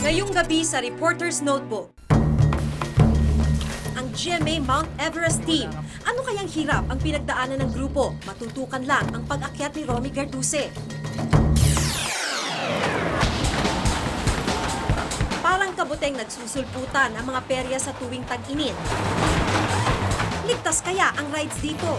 Ngayong gabi sa Reporter's Notebook, ang GMA Mount Everest team. Ano kayang hirap ang pinagdaanan ng grupo? Matutukan lang ang pag-akyat ni Romy Garduse. Parang kabuteng nagsusulputan ang mga perya sa tuwing tag-init. Ligtas kaya ang rides dito?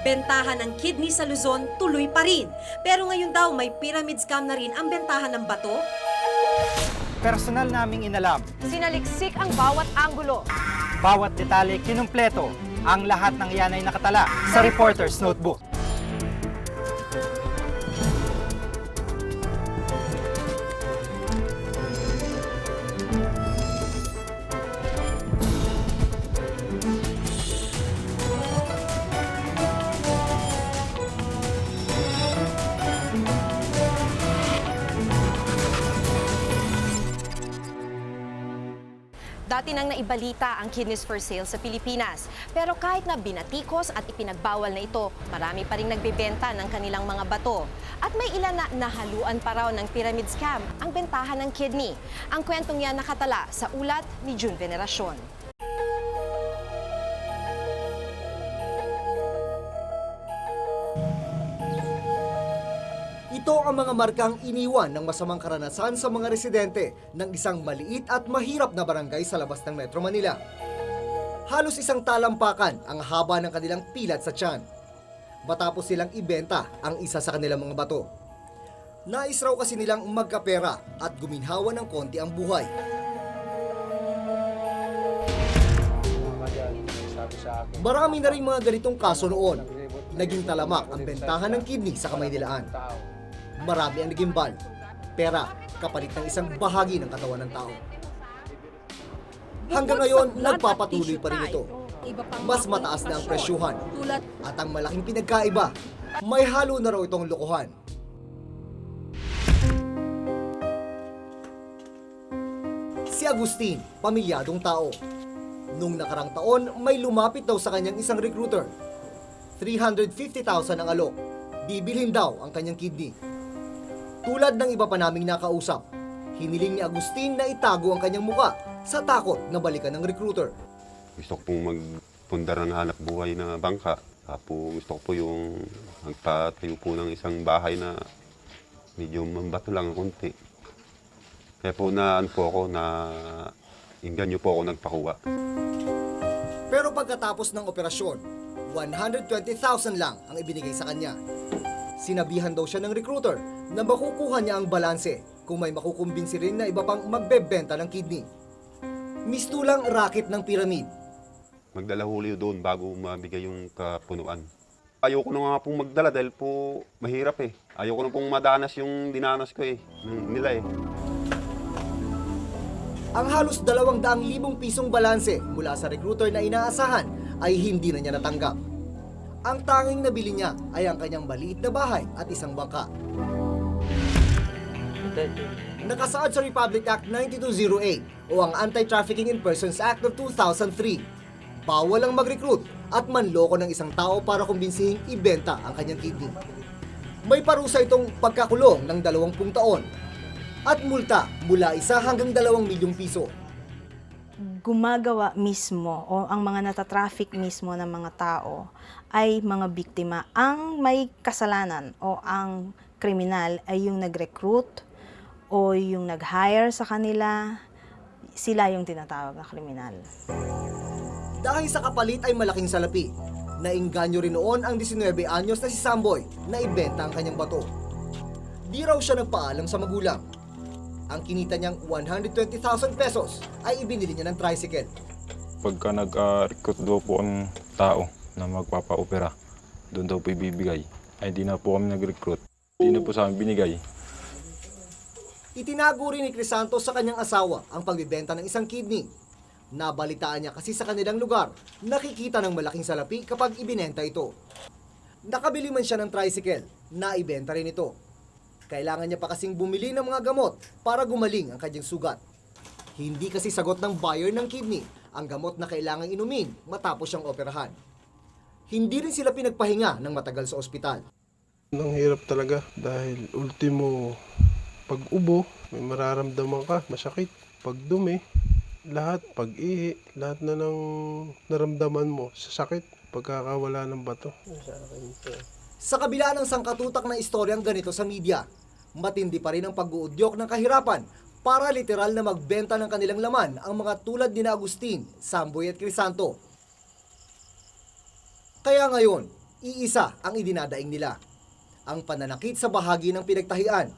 Bentahan ng kidney sa Luzon tuloy pa rin. Pero ngayon daw may pyramid scam na rin ang bentahan ng bato. Personal naming inalam, Sinaliksik ang bawat anggulo. bawat detalye kinumpleto, ang lahat ng yan ay nakatala sa Reporter's Notebook. Dati nang naibalita ang kidneys for sale sa Pilipinas. Pero kahit na binatikos at ipinagbawal na ito, marami pa rin nagbebenta ng kanilang mga bato. At may ilan na nahaluan pa raw ng pyramid scam ang bentahan ng kidney. Ang kwentong yan nakatala sa ulat ni June Veneracion. Ito ang mga markang iniwan ng masamang karanasan sa mga residente ng isang maliit at mahirap na barangay sa labas ng Metro Manila. Halos isang talampakan ang haba ng kanilang pilat sa tiyan. Matapos silang ibenta ang isa sa kanilang mga bato. Nais raw kasi nilang magkapera at guminhawa ng konti ang buhay. Marami na rin mga ganitong kaso noon. Naging talamak ang bentahan ng kidney sa Kamaynilaan. Marami ang nagimbal, pera, kapalit ng isang bahagi ng katawan ng tao. Hanggang ngayon, nagpapatuloy pa rin ito. Mas mataas na ang presyuhan at ang malaking pinagkaiba, may halo na raw itong lokohan. Si Agustin, pamilyadong tao. Nung nakarang taon, may lumapit daw sa kanyang isang recruiter. 350,000 ang alok. Bibilhin daw ang kanyang kidney. Tulad ng iba pa naming nakausap, hiniling ni Agustin na itago ang kanyang muka sa takot na balikan ng recruiter. Gusto ko pong magpundar ng hanap buhay na bangka. Tapos gusto ko po yung magpatayo po ng isang bahay na medyo mambato lang konti. Kaya po inganyo po ako nagpakuha. Pero pagkatapos ng operasyon, 120,000 lang ang ibinigay sa kanya. Sinabihan daw siya ng recruiter na makukuha niya ang balanse kung may makukumbinsi rin na iba pang magbebenta ng kidney. Mistulang racket ng pyramid. Magdala huli doon bago mabigay yung kapunuan. Ayoko na nga pong magdala dahil po mahirap eh. Ayoko na pong madanas yung dinanas ko nila eh. Ang halos 200,000 pisong balanse mula sa recruiter na inaasahan ay hindi na niya natanggap. Ang tanging nabili niya ay ang kanyang maliit na bahay at isang bangka. Nakasaad sa Republic Act 9208 o ang Anti-Trafficking in Persons Act of 2003. Bawal ang mag-recruit at manloko ng isang tao para kumbinsihing ibenta ang kanyang kidney. May parusa itong pagkakulong ng 20 taon at multa mula 1 hanggang 2 milyong piso. Gumagawa mismo o ang mga natatraffic mismo ng mga tao ay mga biktima. Ang may kasalanan o ang kriminal ay yung nag-recruit o yung nag-hire sa kanila, sila yung tinatawag na kriminal. Dahil sa kapalit ay malaking salapi, nainganyo rin noon ang 19 anyos na si Samboy na ibenta ang kanyang bato. Di raw siya nagpaalam sa magulang. Ang kinita niyang 120,000 pesos ay ibinili niya ng tricycle. Pagka nag-recruit daw po ang tao na magpapa-opera, doon daw po ibibigay. Ay di na po kami nag-recruit. Di na po sa amin binigay. Itinago rin ni Crisanto sa kanyang asawa ang pagbibenta ng isang kidney. Nabalitaan niya kasi sa kanilang lugar, nakikita ng malaking salapi kapag ibinenta ito. Nakabili man siya ng tricycle, naibenta rin ito. Kailangan niya pa kasing bumili ng mga gamot para gumaling ang kanyang sugat. Hindi kasi sagot ng buyer ng kidney ang gamot na kailangang inumin matapos siyang operahan. Hindi rin sila pinagpahinga ng matagal sa ospital. Ang hirap talaga dahil ultimo pag ubo, may mararamdaman ka, masakit. Pag dumi, lahat, pag-ihi, lahat na ng naramdaman mo sa sakit, pagkakawala ng bato. Sa kabila ng sangkatutak na istoryang ganito sa media, matindi pa rin ang pag-uudyok ng kahirapan para literal na magbenta ng kanilang laman ang mga tulad ni Agustin, Samboy at Crisanto. Kaya ngayon, iisa ang idinadaing nila. Ang pananakit sa bahagi ng pinagtahian.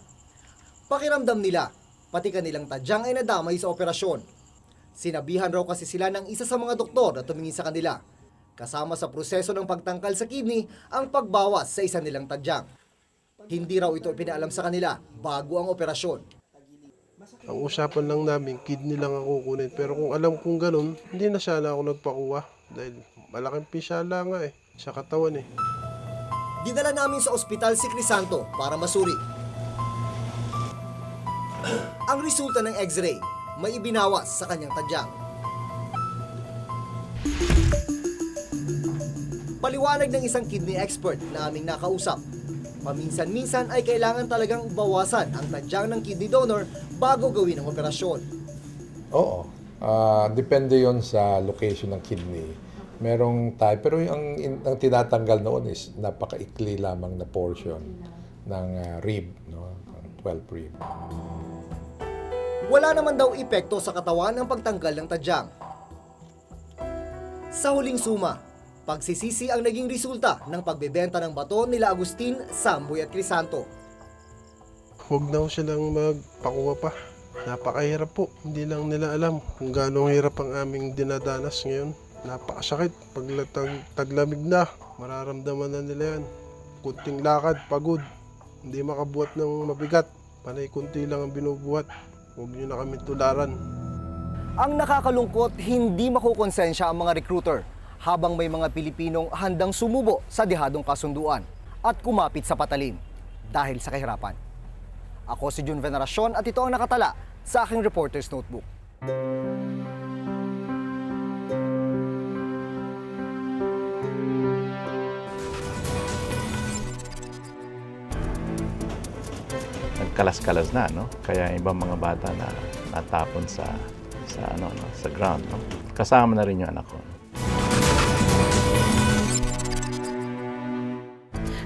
Pakiramdam nila, pati kanilang tadyang ay nadamay sa operasyon. Sinabihan raw kasi sila ng isa sa mga doktor na tumingin sa kanila. Kasama sa proseso ng pagtangkal sa kidney ang pagbawas sa isa nilang tadyang. Hindi raw ito ipinaalam sa kanila bago ang operasyon. Ang usapan lang namin, kidney lang ang kukunin. Pero kung alam kong ganun, hindi na sana ako nagpakuha. Dahil malaking pisala nga sa katawan Dinala namin sa ospital si Crisanto para masuri. Ang resulta ng x-ray, may ibinawas sa kanyang tadyang. Paliwanag ng isang kidney expert na aming nakausap, paminsan-minsan ay kailangan talagang bawasan ang tadyang ng kidney donor bago gawin ang operasyon. Oo. Depende yon sa location ng kidney. Merong type, pero ang tinatanggal noon is napakaikli lamang na portion ng rib, no? 12 rib. Wala naman daw epekto sa katawan ang pagtanggal ng tadyang. Sa huling suma, pagsisisi ang naging resulta ng pagbebenta ng bato nila Agustin, Samboy at Crisanto. Huwag na ho silang magpakuha pa. Napakahirap po. Hindi lang nila alam kung gaano hirap ang aming dinadanas ngayon. Napakasakit. Pag taglamig na, mararamdaman na nila yan. Kunting lakad, pagod. Hindi makabuhat ng mabigat. Panay kunti lang ang binubuhat. Huwag nyo na kami tularan. Ang nakakalungkot, hindi makukonsensya ang mga recruiter habang may mga Pilipinong handang sumubo sa dihadong kasunduan at kumapit sa patalim dahil sa kahirapan. Ako si Jun Veneracion at ito ang nakatala sa aking Reporter's Notebook. Nagkalas-kalas na, no? Kaya ibang mga bata na natapon sa ground, no? Kasama na rin yung anak ko.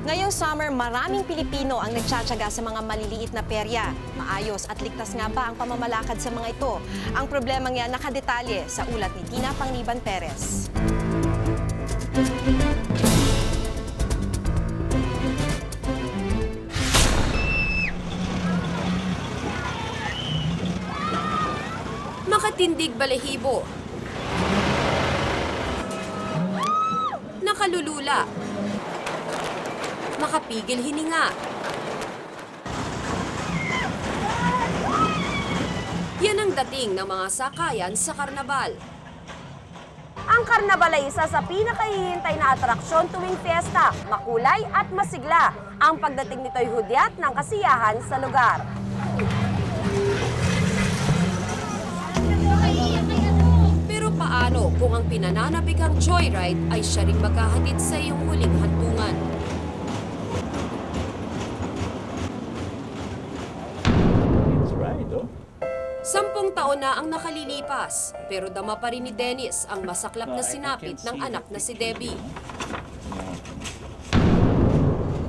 Ngayong summer, maraming Pilipino ang nagtsatsaga sa mga maliliit na perya. Maayos at ligtas nga ba ang pamamalakad sa mga ito? Ang problemang yan nakadetalye sa ulat ni Tina Pangliban Perez. Makatindig balahibo. Nakalulula. Makapigil hininga. Yan ang dating ng mga sakayan sa karnabal. Ang karnabal ay isa sa pinakahihintay na atraksyon tuwing fiesta, makulay at masigla. Ang pagdating nito'y hudyat ng kasiyahan sa lugar. Pero paano kung ang pinananabikang joyride ay siya ring maghahatid sa iyong huling hantungan? Sampung taon na ang nakalilipas, pero dama pa rin ni Dennis ang masaklap na sinapit ng anak na si Debbie.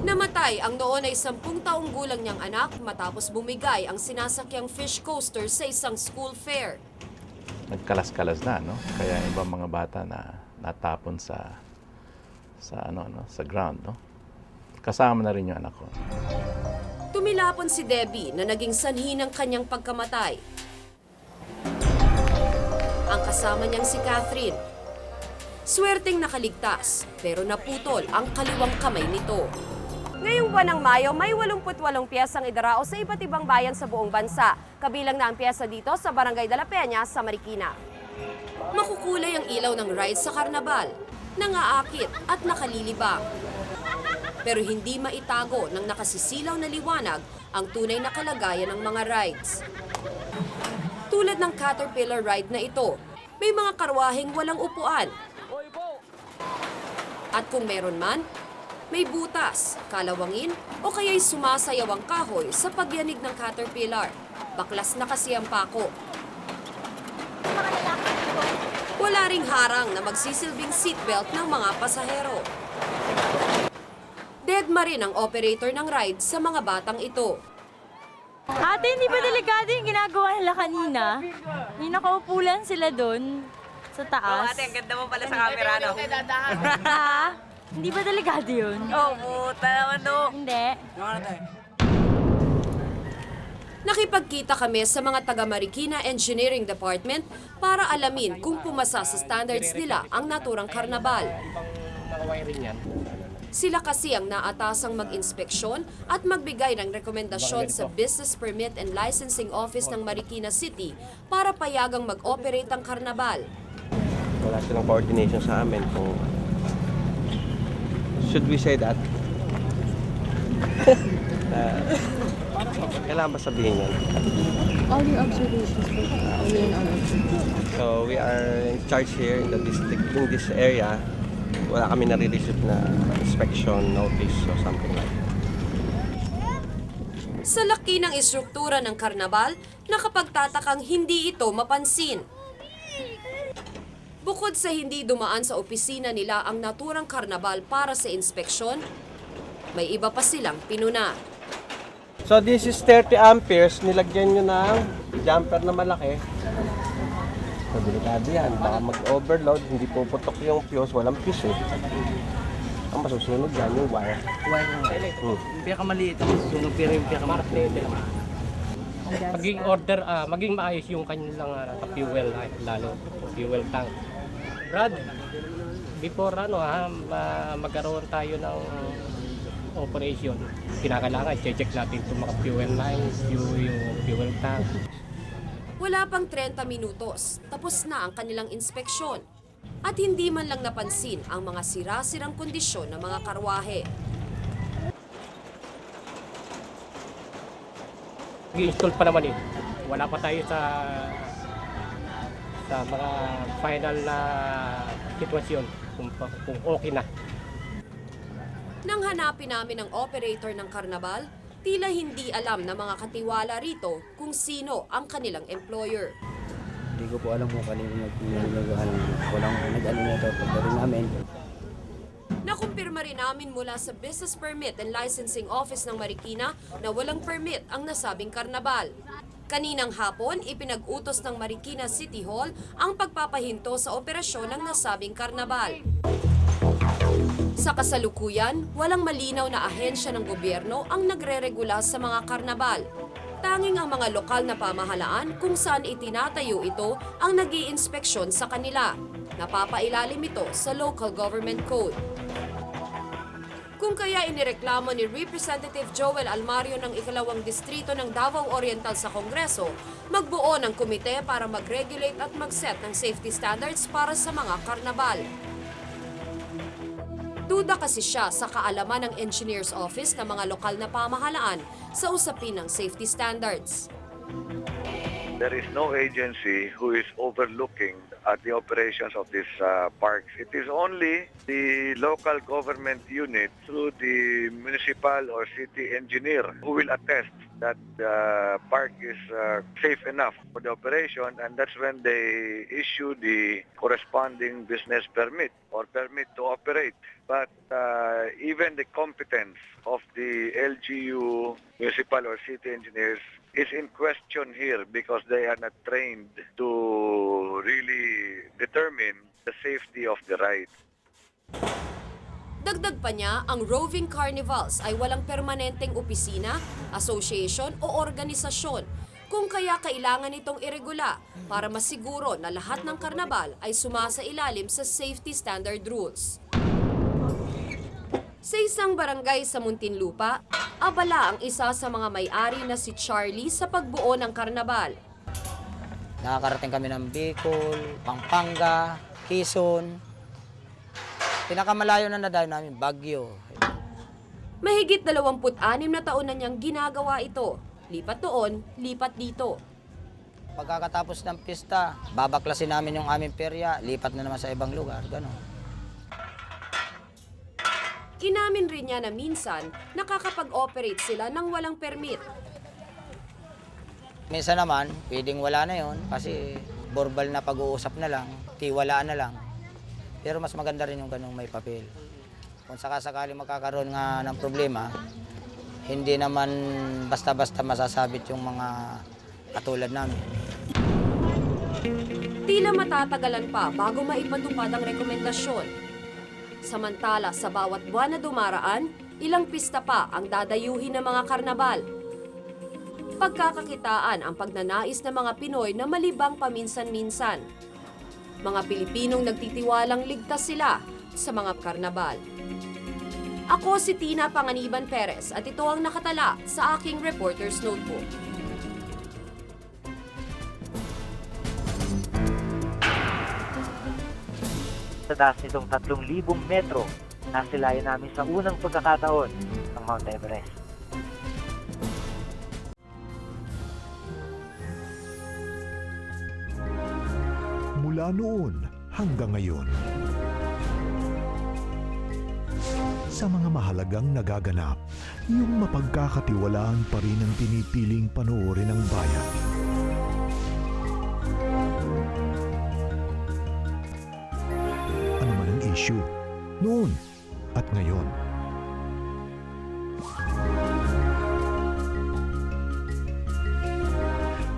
Namatay ang noon ay 10 taong gulang niyang anak matapos bumigay ang sinasakyang fish coaster sa isang school fair. Nagkalas-kalas na, no? Kaya ibang mga bata na natapon sa ground, no? Kasama na rin yung anak ko. Tumilapon si Debbie na naging sanhi ng kanyang pagkamatay. Ang kasama niyang si Catherine. Swerteng nakaligtas, pero naputol ang kaliwang kamay nito. Ngayong buwan ng Mayo, may 88 piyesang idarao sa iba't ibang bayan sa buong bansa. Kabilang na ang piyesa dito sa Barangay de la Peña sa Marikina. Makukulay ang ilaw ng ride sa karnabal, nangaakit at nakalilibang. Pero hindi maitago ng nakasisilaw na liwanag ang tunay na kalagayan ng mga rides. Tulad ng Caterpillar ride na ito, may mga karwaheng walang upuan. At kung meron man, May butas, kalawangin o kaya'y sumasayaw ang kahoy sa pagyanig ng caterpillar. Baklas na kasi ang pako. Wala ring harang na magsisilbing seatbelt ng mga pasahero. Deadma rin ang operator ng ride sa mga batang ito. Ate, hindi ba delikado yung ginagawa nila kanina? Yung nakaupo lang sila doon sa taas. Ate, ang ganda mo pala sa camera, no? Ha? Hindi ba delikado yun? Puta naman, no? Hindi. Nakipagkita kami sa mga taga Marikina Engineering Department para alamin kung pumasa sa standards nila ang naturang karnabal. Sila kasi ang naatasang mag-inspeksyon at magbigay ng rekomendasyon sa Business Permit and Licensing Office ng Marikina City para payagang mag-operate ang karnabal. Wala silang coordination sa amin kung... Should we say that? Kailangan ba sabihin yan? All your observations po. So we are in charge here in the district, in this area. Wala kami nare-receive na inspection notice or something like that. Sa laki ng istruktura ng karnabal, nakapagtatakang hindi ito mapansin. Bukod sa hindi dumaan sa opisina nila ang naturang karnabal para sa inspeksyon, may iba pa silang pinuna. So this is 30 amperes, nilagyan nyo ng jumper na malaki. So delikado yan, baka mag-overload, hindi puputok yung fuse, walang fuse eh. Ang masusunod yan yung wire. Yung pinakamaliit ang susunog pero yung pinakamalaki. Maging maayos yung kanilang fuel, lalo fuel tank. Brad, before magkaroon tayo ng operation, kinakailangan check natin itong mga fuel lines, yung fuel tank. Wala pang 30 minutos, tapos na ang kanilang inspeksyon. At hindi man lang napansin ang mga sira-sirang kondisyon ng mga karwahe. I-install pa naman eh. Wala pa tayo sa mga final na sitwasyon kung okay na. Nang hanapin namin ang operator ng karnabal, tila hindi alam ng mga katiwala rito kung sino ang kanilang employer. Hindi ko po alam kung kanino nag-ano. Walang nag-ano na ito pagdating namin. Nakumpirma rin namin mula sa Business Permit and Licensing Office ng Marikina na walang permit ang nasabing karnabal. Kaninang hapon, ipinag-utos ng Marikina City Hall ang pagpapahinto sa operasyon ng nasabing karnabal. Sa kasalukuyan, walang malinaw na ahensya ng gobyerno ang nagre-regula sa mga karnabal. Tanging ang mga lokal na pamahalaan kung saan itinatayo ito ang nag-iinspeksyon sa kanila. Napapailalim ito sa Local Government Code. Kung kaya inireklamo ni Representative Joel Almario ng ikalawang distrito ng Davao Oriental sa Kongreso, magbuo ng komite para mag-regulate at mag-set ng safety standards para sa mga karnabal. Duda kasi siya sa kaalaman ng Engineer's Office ng mga lokal na pamahalaan sa usapin ng safety standards. There is no agency who is overlooking at the operations of these parks. It is only the local government unit through the municipal or city engineer who will attest that the park is safe enough for the operation, and that's when they issue the corresponding business permit or permit to operate. But even the competence of the LGU, municipal or city engineers is in question here because they are not trained to really determine the safety of the ride. Dagdag pa niya, ang roving carnivals ay walang permanenteng opisina, association o organisasyon, kung kaya kailangan itong iregula para masiguro na lahat ng karnabal ay sumasailalim sa safety standard rules. Sa isang barangay sa Muntinlupa, abala ang isa sa mga may-ari na si Charlie sa pagbuo ng karnabal. Nakakarating kami ng Bicol, Pampanga, Quezon. Pinakamalayo na nadayo namin, Baguio. Mahigit 26 na taon na niyang ginagawa ito. Lipat doon, lipat dito. Pagkakatapos ng pista, babaklasin namin yung aming perya, lipat na naman sa ibang lugar, gano'n. Inamin rin niya na minsan nakakapag-operate sila ng walang permit. Minsan naman, pwedeng wala na yon kasi verbal na pag-uusap na lang, tiwalaan na lang. Pero mas maganda rin yung ganung may papel. Kung sakasakali magkakaroon nga ng problema, hindi naman basta-basta masasabit yung mga katulad namin. Tila matatagalan pa bago maipatupad ang rekomendasyon. Samantala, sa bawat buwan na dumaraan, ilang pista pa ang dadayuhin ng mga karnabal. Pagkakakitaan ang pagnanais ng mga Pinoy na malibang paminsan-minsan. Mga Pilipinong nagtitiwalang ligtas sila sa mga karnabal. Ako si Tina Panganiban Perez at ito ang nakatala sa aking Reporter's Notebook. Sa taas nitong 3,000 metro, nasilayan namin sa unang pagkakataon ng Mount Everest. Mula noon hanggang ngayon, sa mga mahalagang nagaganap, yung mapagkakatiwalaan pa rin ang pinipiling panoorin ng bayan. Ano man ang issue, noon at ngayon.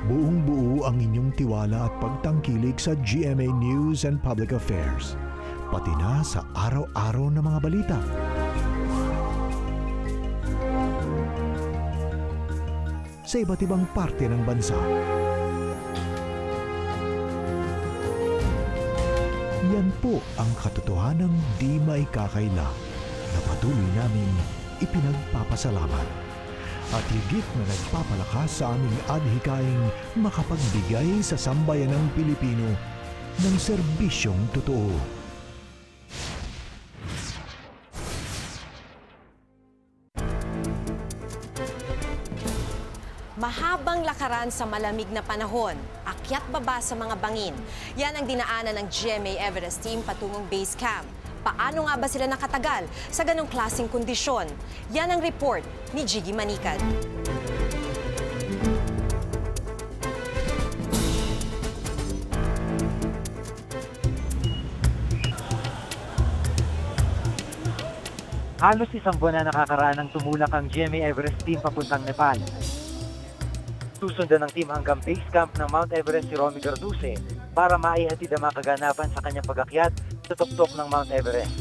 Buong-buo ang inyong tiwala at pagtangkilik sa GMA News and Public Affairs, pati na sa araw-araw na mga balita. Sa iba't ibang parte ng bansa. Yan po ang katotohanang di maikakaila na patuloy naming ipinagpapasalamat at higit na nagpapalakas sa aming adhikaing makapagbigay sa sambayanang Pilipino ng serbisyong totoo. Mahabang lakaran sa malamig na panahon, akyat baba sa mga bangin. Yan ang dinaanan ng GMA Everest team patungong base camp. Paano nga ba sila nakatagal sa ganong klaseng kondisyon? Yan ang report ni Jiggy Manikad. Halos isang buwan na nakakaraan ng tumulak ang GMA Everest team papuntang Nepal. Susundan ng team hanggang base camp ng Mount Everest si Romy Garduse para maihatid ang mga kaganapan sa kanyang pag-akyat sa tuktok ng Mount Everest.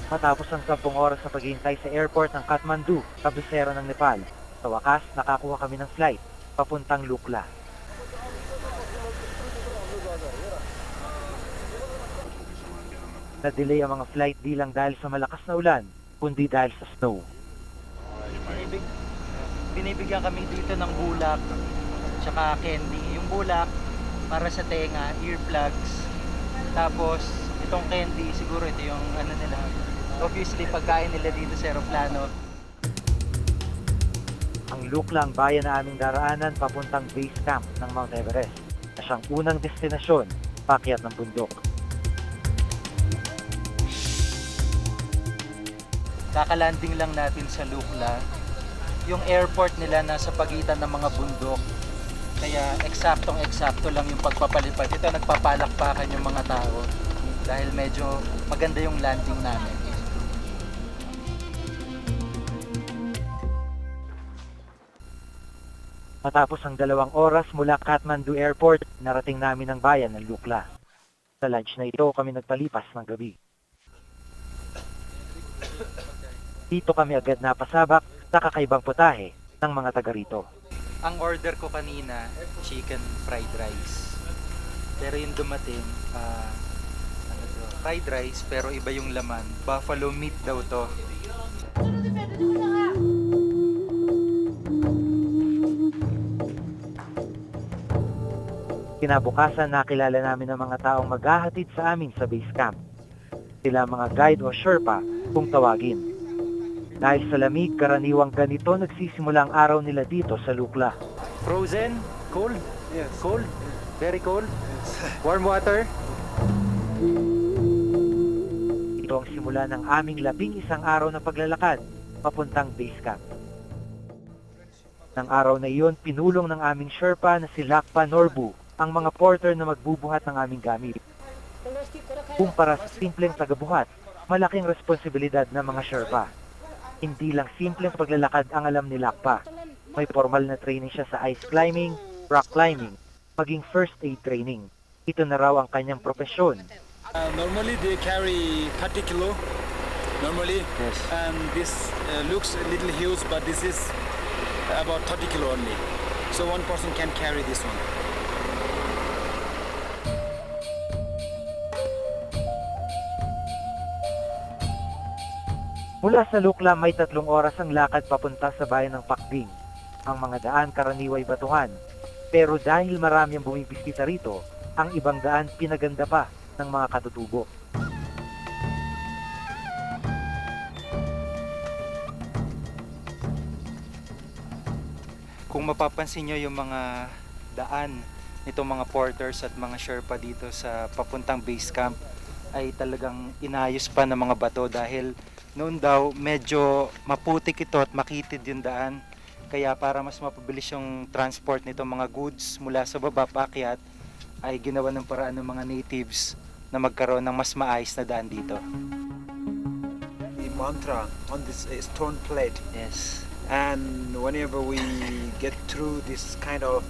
Matapos ang 10 oras na paghihintay sa airport ng Kathmandu, kabisera ng Nepal, sa wakas nakakuha kami ng flight papuntang Lukla. Na-delay ang mga flight di lang dahil sa malakas na ulan, kundi dahil sa snow. Binibigyan kami dito ng bulak, tsaka candy. Yung bulak para sa tenga, earplugs, tapos itong candy, siguro ito yung ano nila. Obviously, pagkain nila dito sa aeroplano. Ang Lukla ang bayan na aming daraanan papuntang base camp ng Mount Everest, na siyang unang destinasyon, paakyat ng bundok. Kakalanding lang natin sa Lukla. Yung airport nila nasa pagitan ng mga bundok. Kaya eksaktong-eksakto lang yung pagpapalipad. Ito nagpapalakpakan yung mga tao dahil medyo maganda yung landing namin. Matapos ang 2 oras mula Kathmandu Airport, narating namin ang bayan ng Lukla. Sa lunch na ito kami nagpalipas ng gabi. Dito kami agad napasabak sa kakaibang putahe ng mga taga rito. Ang order ko kanina, chicken fried rice. Pero yung dumating, fried rice pero iba yung laman. Buffalo meat daw to. Kinabukasan nakilala namin ang mga taong maghahatid sa amin sa base camp. Sila mga guide o Sherpa kung tawagin. Dahil sa lamig, karaniwang ganito nagsisimula ang araw nila dito sa Lukla. Frozen? Cold? Yes. Cold? Very cold? Warm water? Ito ang simula ng aming 11 araw na paglalakad papuntang base camp. Nang araw na iyon, pinulong ng aming Sherpa na si Lakpa Norbu ang mga porter na magbubuhat ng aming gamit. Kumpara sa simpleng tagabuhat, malaking responsibilidad ng mga Sherpa. Hindi lang simpleng paglalakad ang alam ni Lakpa. May formal na training siya sa ice climbing, rock climbing, maging first aid training. Ito na raw ang kanyang profesyon. Normally they carry 30 kilo. Normally, yes. And this looks a little huge, but this is about 30 kilo only. So one person can carry this one. Mula sa Lukla, may 3 oras ang lakad papunta sa bayan ng Pakding. Ang mga daan karaniway batuhan. Pero dahil marami ang bumibisita rito, ang ibang daan pinaganda pa ng mga katutubo. Kung mapapansin nyo yung mga daan nitong mga porters at mga Sherpa dito sa papuntang base camp, ay talagang inayos pa ng mga bato dahil noon daw medyo maputik ito at makitid yung daan. Kaya para mas mapabilis yung transport nitong mga goods mula sa baba paakyat, ay ginawa ng paraan ng mga natives na magkaroon ng mas maayos na daan dito. The mantra on this stone plate. Yes. And whenever we get through this kind of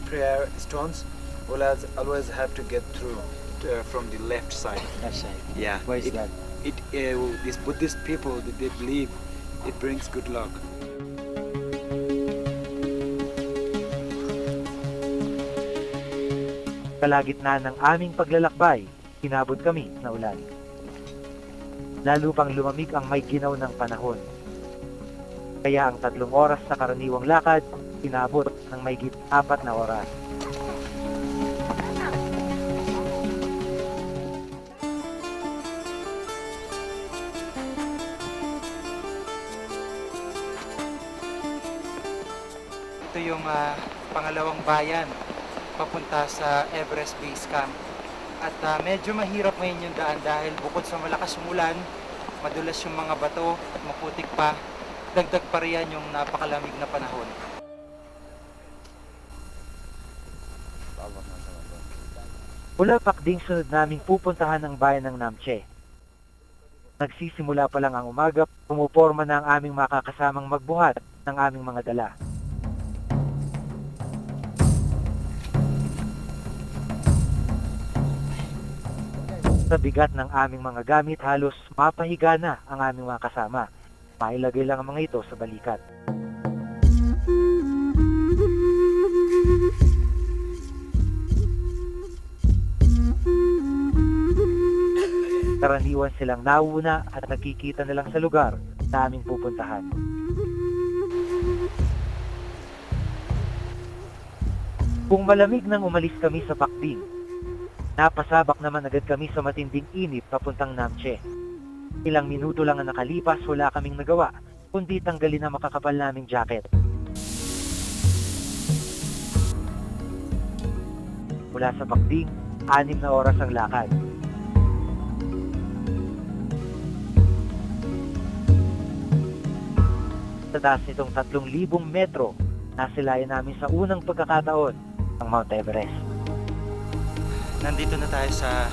prayer stones, we'll always have to get through from the left side. Left side. Yeah. Why is that? These Buddhist people, they believe it brings good luck. Kalagitnaan ng aming paglalakbay, hinabot kami na ulan. Lalo pang lumamig ang may ginaw ng panahon. Kaya ang 3 oras na karaniwang lakad, hinabot ng mahigit 4 na oras. Ito yung pangalawang bayan papunta sa Everest Base Camp. At medyo mahirap ngayon yung daan dahil bukod sa malakas umulan, madulas yung mga bato at maputik pa, dagdag pa riyan yung napakalamig na panahon. Mula Pakding, sunod naming pupuntahan ang bayan ng Namche. Nagsisimula pa lang ang umaga, pumuporma na ang aming makakasamang magbuhat ng aming mga dala. Sa bigat ng aming mga gamit, halos mapahiga na ang aming mga kasama. Mailagay lang ang mga ito sa balikat. Karaniwan silang nauna at nakikita na lang sa lugar na aming pupuntahan. Kung malamig nang umalis kami sa Pakding, napasabak naman agad kami sa matinding init papuntang Namche. Ilang minuto lang ang nakalipas, wala kaming nagawa, kundi tanggalin ang makakapal naming jacket. Mula sa Pakding, 6 na oras ang lakad. Sa taas nitong 3,000 metro, nasilayan namin sa unang pagkakataon ang Mount Everest. Nandito na tayo sa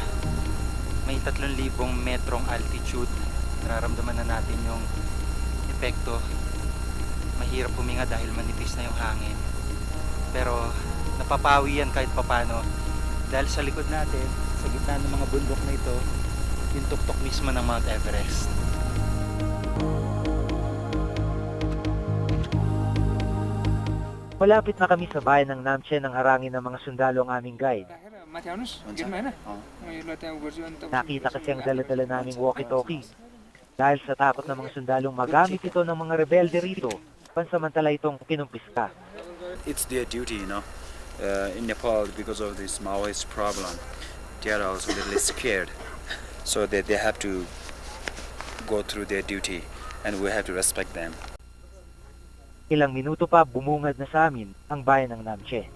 may 3,000 metrong altitude. Nararamdaman na natin yung epekto. Mahirap huminga dahil manipis na yung hangin. Pero napapawi yan kahit papano. Dahil sa likod natin, sa gitna ng mga bundok na ito, yung tuktok mismo ng Mount Everest. Malapit na kami sa bayan ng Namche nang harangin ng mga sundalo ang aming guide. Nakita kasi ang dala-dala naming walkie-talkie. Dahil sa takot ng mga sundalong magamit ito ng mga rebelde rito, pansamantala itong pinumpiska. It's their duty, in Nepal because of this Maoist problem. They are also a little scared, so they have to go through their duty, and we have to respect them. Ilang minuto pa bumungad na sa amin ang bayan ng Namche.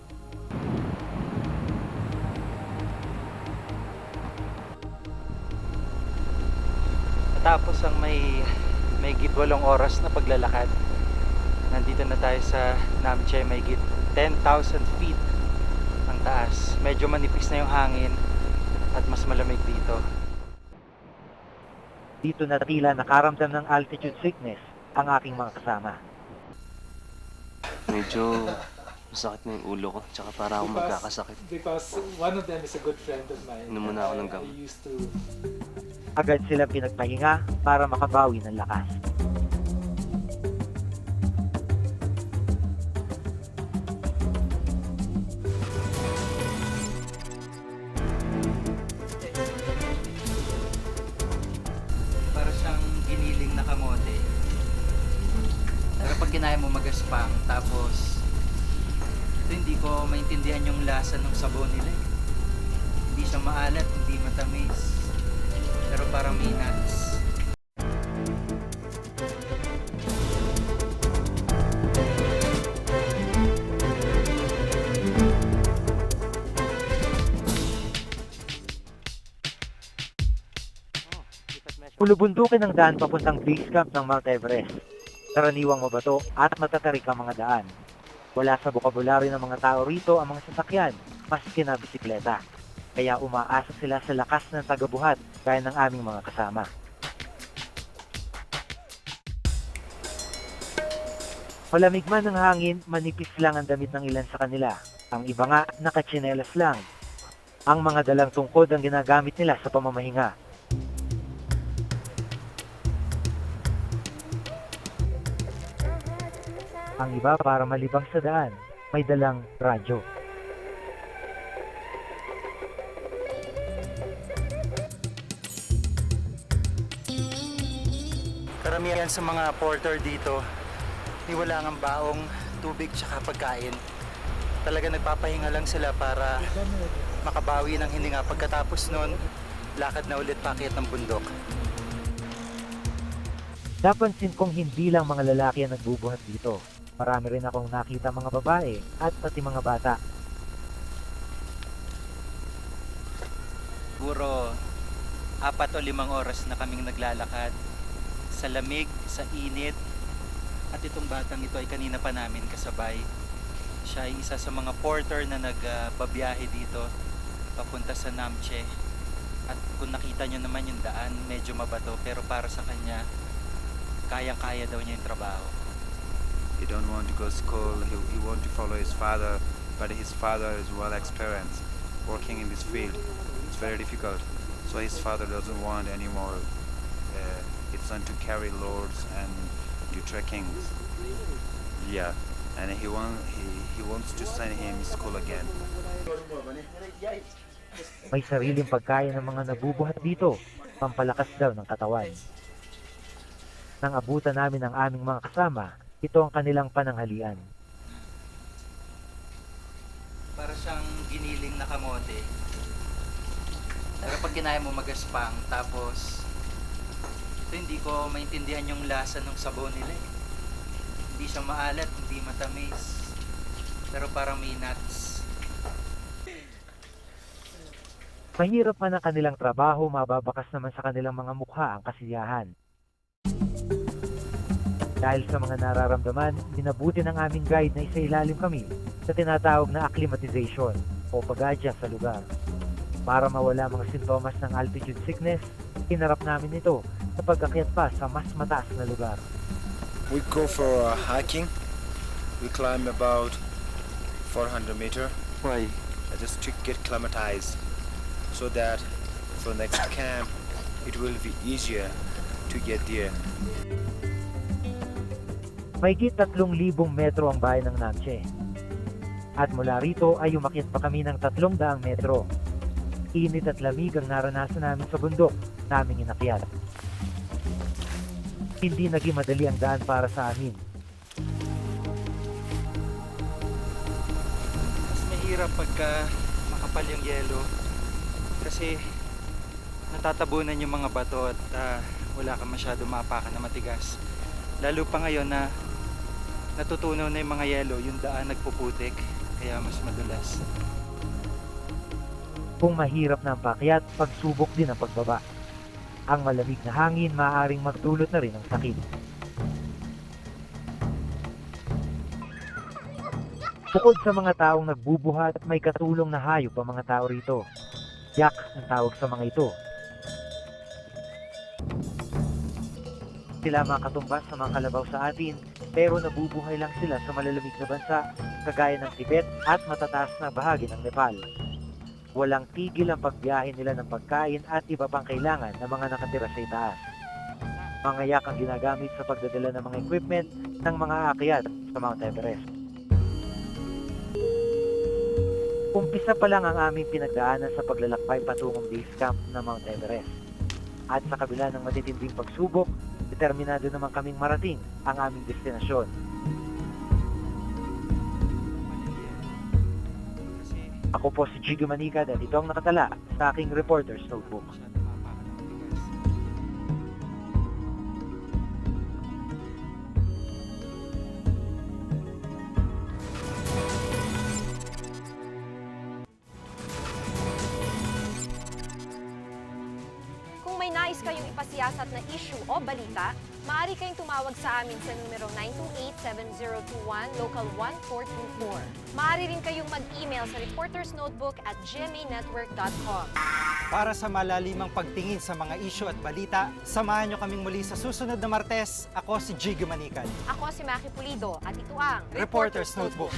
Tapos ang may git 8 oras na paglalakad. Nandito na tayo sa Namche, may git 10,000 feet ang taas. Medyo manipis na yung hangin at mas malamig dito. Dito na tila nakaramdam ng altitude sickness ang aking mga kasama. Medyo masakit na yung ulo ko, tsaka para akong magkakasakit. Because one of them is a good friend of mine. Inom muna ako ng gamot. Agad sila pinagpahinga para makabawi ng lakas. Para siyang giniling na kamote. Pero pag kinaya mo magaspang, tapos ito hindi ko maintindihan yung lasa ng sabon nila eh. Hindi siya maalat, hindi matamis, pero parang may nuts. Pulubundukin ang daan papuntang base camp ng Mount Everest. Karaniwang mabato at matatarik ang mga daan. Wala sa bokabularyo ng mga tao rito ang mga sasakyan, maski na bisikleta. Kaya umaasa sila sa lakas ng tagabuhat gaya ng aming mga kasama. Malamig man ang hangin, manipis lang ang damit ng ilan sa kanila. Ang iba nga, nakatsinelas lang. Ang mga dalang tungkod ang ginagamit nila sa pamamahinga. Ang iba para malibang sa daan, may dalang radyo. Karamihan sa mga porter dito, wala ng baong, tubig tsaka pagkain. Talaga nagpapahinga lang sila para makabawi ng hininga. Pagkatapos nun, lakad na ulit paakyat ng bundok. Napansin kong hindi lang mga lalaki ang nagbubuhat dito. Marami rin akong nakita mga babae at pati mga bata. Siguro 4 o 5 oras na kaming naglalakad sa lamig, sa init. At itong batang ito ay kanina pa namin kasabay. Siya ay isa sa mga porter na nagbabiyahe dito papunta sa Namche. At kung nakita nyo naman yung daan, medyo mabato, pero para sa kanya, kayang-kaya daw niya yung trabaho. He don't want to go to school, he want to follow his father, but his father is well experienced working in this field. It's very difficult, so his father doesn't want anymore his son to carry loads and do trekking. Yeah, and he wants to send him to school again. May sariling pagkain ng mga nabubuhat dito, pampalakas daw ng katawan. Nang abutan namin ang aming mga kasama, ito ang kanilang pananghalian. Para siyang giniling na kamote. Pero pag kinaya mo magaspang, tapos ito hindi ko maintindihan yung lasa ng sabon nila eh. Hindi siya maalat, hindi matamis, pero parang may nuts. Mahirap man ang kanilang trabaho, mababakas naman sa kanilang mga mukha ang kasiyahan. Dahil sa mga nararamdaman, binabuti ng aming guide na isailalim kami sa tinatawag na acclimatization o pag-adjust sa lugar. Para mawala mga sintomas ng altitude sickness, hinarap namin ito sa pag-akyat pa sa mas mataas na lugar. We go for hiking. We climb about 400 meters. Why? Just to get acclimatized, so that for next camp, it will be easier to get there. Mahigit 3,000 metro ang bayan ng Namche. At mula rito ay umakyat pa kami ng 300 metro. Init at lamig ang naranasan namin sa bundok naming inakyat. Hindi naging madali ang daan para sa amin. Mas mahirap pagka makapal yung yelo kasi natatabunan yung mga bato at wala kang masyado maapakan na matigas. Lalo pa ngayon na natutunaw na yung mga yelo, yung daan nagpuputik, kaya mas madulas. Kung mahirap na ang paakyat, pagsubok din ang pagbaba. Ang malamig na hangin maaaring magdulot na rin ng sakit. Bukod sa mga taong nagbubuhat, may katulong na hayop ang mga tao rito. Yak ang tawag sa mga ito. Sila mga katumbas sa mga kalabaw sa atin, pero nabubuhay lang sila sa malalamig na bansa, kagaya ng Tibet at matataas na bahagi ng Nepal. Walang tigil ang pagbiyahe nila ng pagkain at iba pang kailangan ng mga nakatira sa itaas. Mga yak ang ginagamit sa pagdadala ng mga equipment ng mga aakyat sa Mount Everest. Umpisa pa lang ang aming pinagdaanan sa paglalakbay patungong base camp ng Mount Everest. At sa kabila ng matitinding pagsubok, determinado naman kaming marating ang aming destinasyon. Ako po si Jigo Manicad at ito ang nakatala sa aking Reporter's Notebook. Kung may nais kayong ipasiyasat na issue o balita, maaari kayong tumawag sa amin sa numero 928-7021, local 1424. Maaari rin kayong mag-email sa reportersnotebook@gmanetwork.com. Para sa malalimang pagtingin sa mga issue at balita, samahan nyo kaming muli sa susunod na Martes. Ako si Jigo Manicad. Ako si Maki Pulido at ito ang Reporter's Notebook.